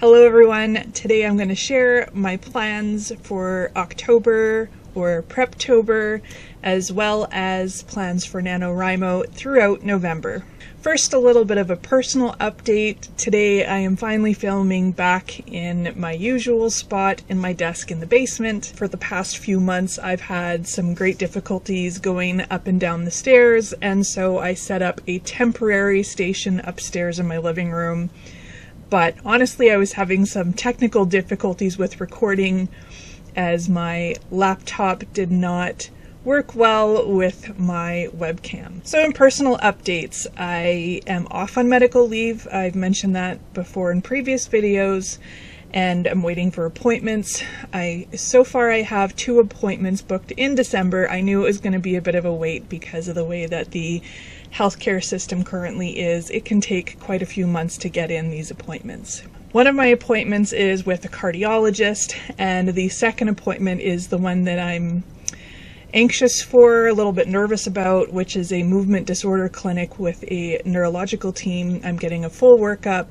Hello everyone, today I'm going to share my plans for October or Preptober, as well as plans for NaNoWriMo throughout November. First, a little bit of a personal update. Today I am finally filming back in my usual spot in my desk in the basement. For the past few months I've had some great difficulties going up and down the stairs, and so I set up a temporary station upstairs in my living room. But honestly, I was having some technical difficulties with recording as my laptop did not work well with my webcam. So in personal updates, I am off on medical leave. I've mentioned that before in previous videos, and I'm waiting for appointments. So far I have 2 appointments booked in December. I knew it was going to be a bit of a wait because of the way that the healthcare system currently is. It can take quite a few months to get in these appointments. One of my appointments is with a cardiologist, and the second appointment is the one that I'm anxious for, a little bit nervous about, which is a movement disorder clinic with a neurological team. I'm getting a full workup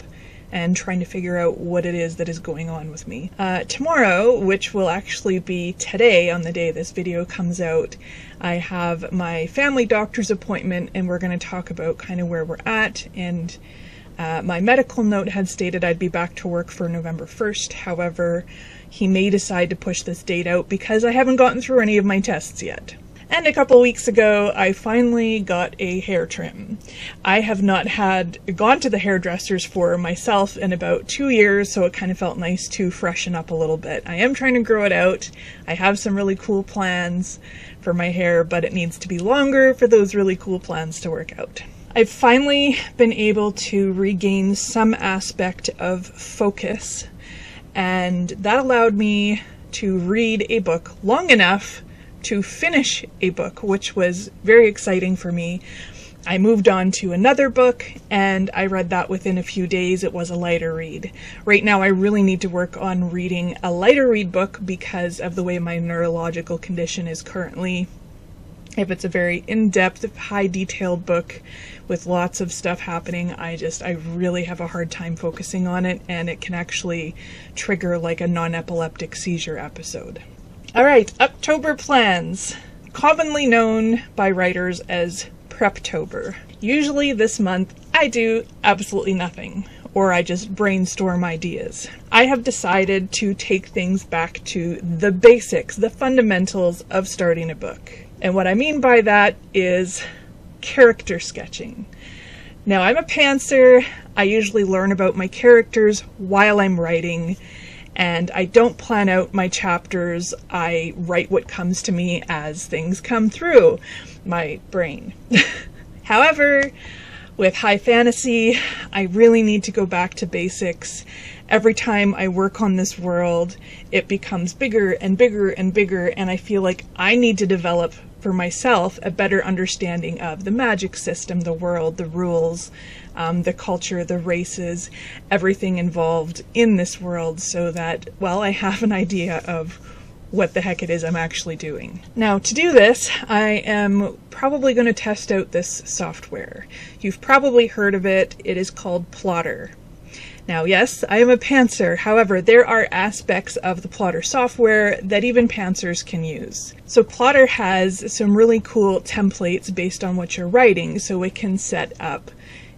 and trying to figure out what it is that is going on with me. Tomorrow, which will actually be today on the day this video comes out, I have my family doctor's appointment, and we're going to talk about kind of where we're at. And my medical note had stated I'd be back to work for November 1st. However, he may decide to push this date out because I haven't gotten through any of my tests yet. And a couple weeks ago, I finally got a hair trim. I have not gone to the hairdressers for myself in about 2 years, so it kind of felt nice to freshen up a little bit. I am trying to grow it out. I have some really cool plans for my hair, but it needs to be longer for those really cool plans to work out. I've finally been able to regain some aspect of focus, and that allowed me to read a book long enough to finish a book, which was very exciting for me. I moved on to another book, and I read that within a few days. It was a lighter read. Right now I really need to work on reading a lighter read book because of the way my neurological condition is currently. If it's a very in-depth, high-detailed book with lots of stuff happening, I really have a hard time focusing on it, and it can actually trigger like a non-epileptic seizure episode. Alright, October plans, commonly known by writers as Preptober. Usually this month I do absolutely nothing, or I just brainstorm ideas. I have decided to take things back to the basics, the fundamentals of starting a book. And what I mean by that is character sketching. Now, I'm a pantser. I usually learn about my characters while I'm writing, and I don't plan out my chapters. I write what comes to me as things come through my brain. However, with high fantasy, I really need to go back to basics. Every time I work on this world, it becomes bigger and bigger and bigger, and I feel like I need to develop for myself a better understanding of the magic system, the world, the rules, the culture, the races, everything involved in this world, so that, well, I have an idea of what the heck it is I'm actually doing. Now, to do this, I am probably going to test out this software. You've probably heard of it. It is called Plottr. Now, yes, I am a pantser. However, there are aspects of the Plottr software that even pantsers can use. So Plottr has some really cool templates based on what you're writing, so it can set up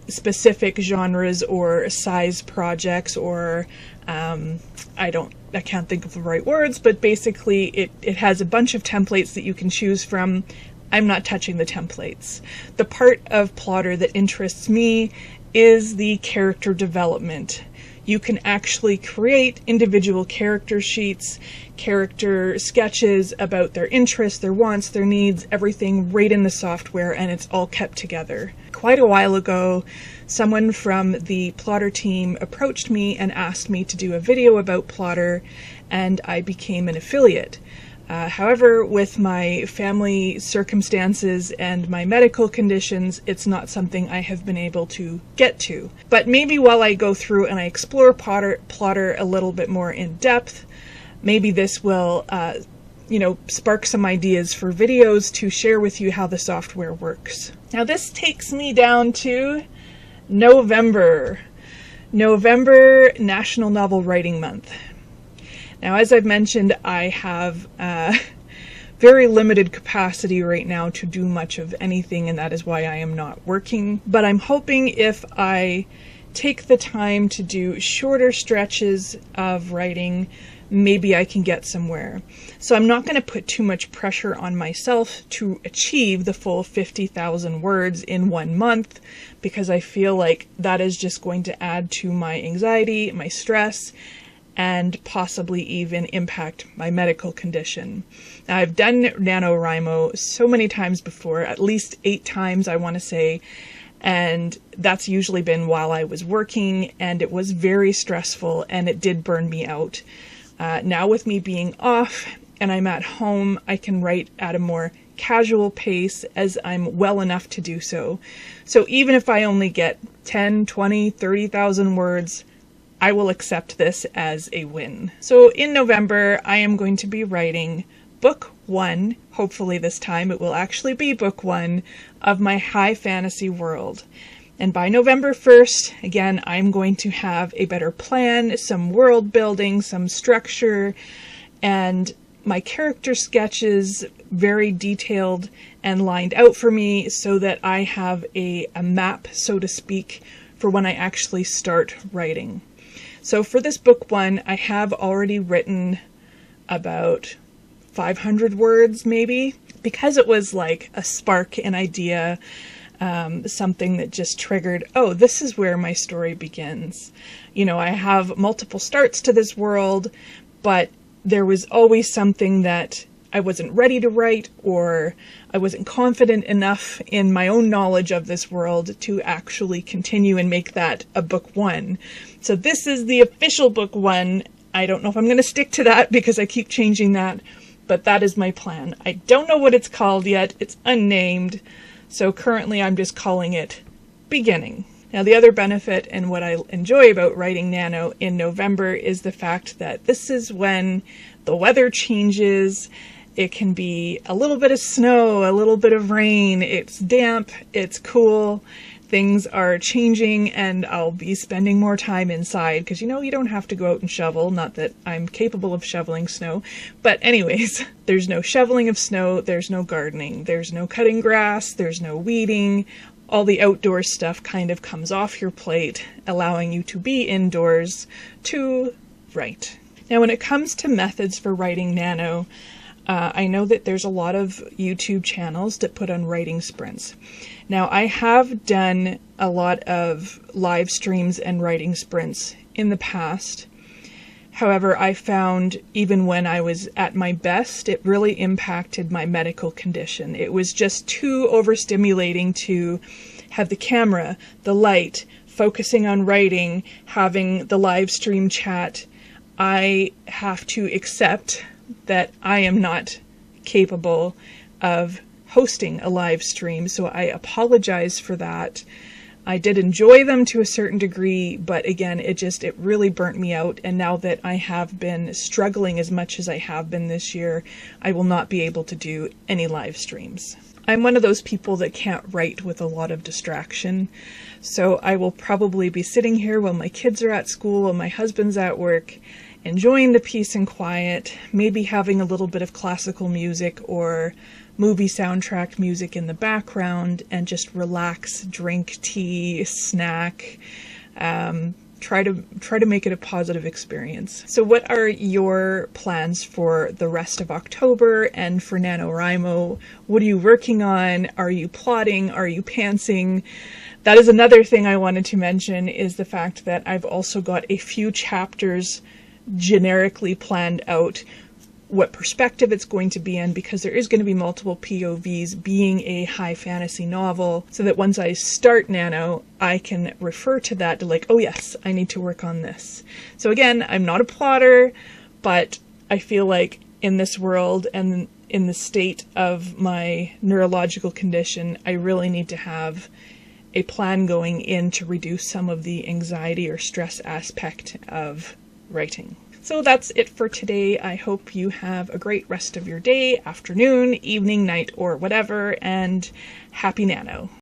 specific genres or size projects, or I can't think of the right words, but basically it has a bunch of templates that you can choose from. I'm not touching the templates. The part of Plottr that interests me is the character development. You can actually create individual character sheets, character sketches about their interests, their wants, their needs, everything right in the software, and it's all kept together. Quite a while ago, someone from the Plottr team approached me and asked me to do a video about Plottr, and I became an affiliate. However, with my family circumstances and my medical conditions, it's not something I have been able to get to. But maybe while I go through and I explore Plottr a little bit more in depth, maybe this will spark some ideas for videos to share with you how the software works. Now this takes me down to November. November, National Novel Writing Month. Now, as I've mentioned, I have very limited capacity right now to do much of anything, and that is why I am not working. But I'm hoping if I take the time to do shorter stretches of writing, maybe I can get somewhere. So I'm not going to put too much pressure on myself to achieve the full 50,000 words in 1 month, because I feel like that is just going to add to my anxiety, my stress, and possibly even impact my medical condition. Now, I've done NaNoWriMo so many times before, at least 8 times I want to say, and that's usually been while I was working, and it was very stressful and it did burn me out. Now with me being off and I'm at home, I can write at a more casual pace as I'm well enough to do so. So even if I only get 10, 20, 30,000 words, I will accept this as a win. So in November, I am going to be writing book 1, hopefully this time it will actually be book 1, of my high fantasy world. And by November 1st, again, I'm going to have a better plan, some world building, some structure, and my character sketches very detailed and lined out for me so that I have a map, so to speak, for when I actually start writing. So for this book 1, I have already written about 500 words maybe, because it was like a spark, an idea, something that just triggered, oh, this is where my story begins. You know, I have multiple starts to this world, but there was always something that I wasn't ready to write, or I wasn't confident enough in my own knowledge of this world to actually continue and make that a book 1. So this is the official book 1. I don't know if I'm going to stick to that because I keep changing that, but that is my plan. I don't know what it's called yet. It's unnamed. So currently I'm just calling it Beginning. Now, the other benefit and what I enjoy about writing Nano in November is the fact that this is when the weather changes. It can be a little bit of snow, a little bit of rain. It's damp, it's cool. Things are changing, and I'll be spending more time inside because, you know, you don't have to go out and shovel. Not that I'm capable of shoveling snow. But anyways, there's no shoveling of snow. There's no gardening. There's no cutting grass. There's no weeding. All the outdoor stuff kind of comes off your plate, allowing you to be indoors to write. Now, when it comes to methods for writing Nano, I know that there's a lot of YouTube channels that put on writing sprints. Now, I have done a lot of live streams and writing sprints in the past. However, I found even when I was at my best, it really impacted my medical condition. It was just too overstimulating to have the camera, the light, focusing on writing, having the live stream chat. I have to accept that I am not capable of hosting a live stream, so I apologize for that. I did enjoy them to a certain degree, but again, it really burnt me out, and now that I have been struggling as much as I have been this year, I will not be able to do any live streams. I'm one of those people that can't write with a lot of distraction, so I will probably be sitting here while my kids are at school, while my husband's at work, enjoying the peace and quiet, maybe having a little bit of classical music or movie soundtrack music in the background, and just relax, drink tea, snack, try to make it a positive experience. So what are your plans for the rest of October and for NaNoWriMo? What are you working on? Are you plotting? Are you pantsing? That is another thing I wanted to mention, is the fact that I've also got a few chapters generically planned out, what perspective it's going to be in, because there is going to be multiple POVs being a high fantasy novel, so that once I start Nano, I can refer to that to like, oh yes, I need to work on this. So again, I'm not a plotter, but I feel like in this world and in the state of my neurological condition, I really need to have a plan going in to reduce some of the anxiety or stress aspect of writing. So that's it for today. I hope you have a great rest of your day, afternoon, evening, night, or whatever, and happy Nano.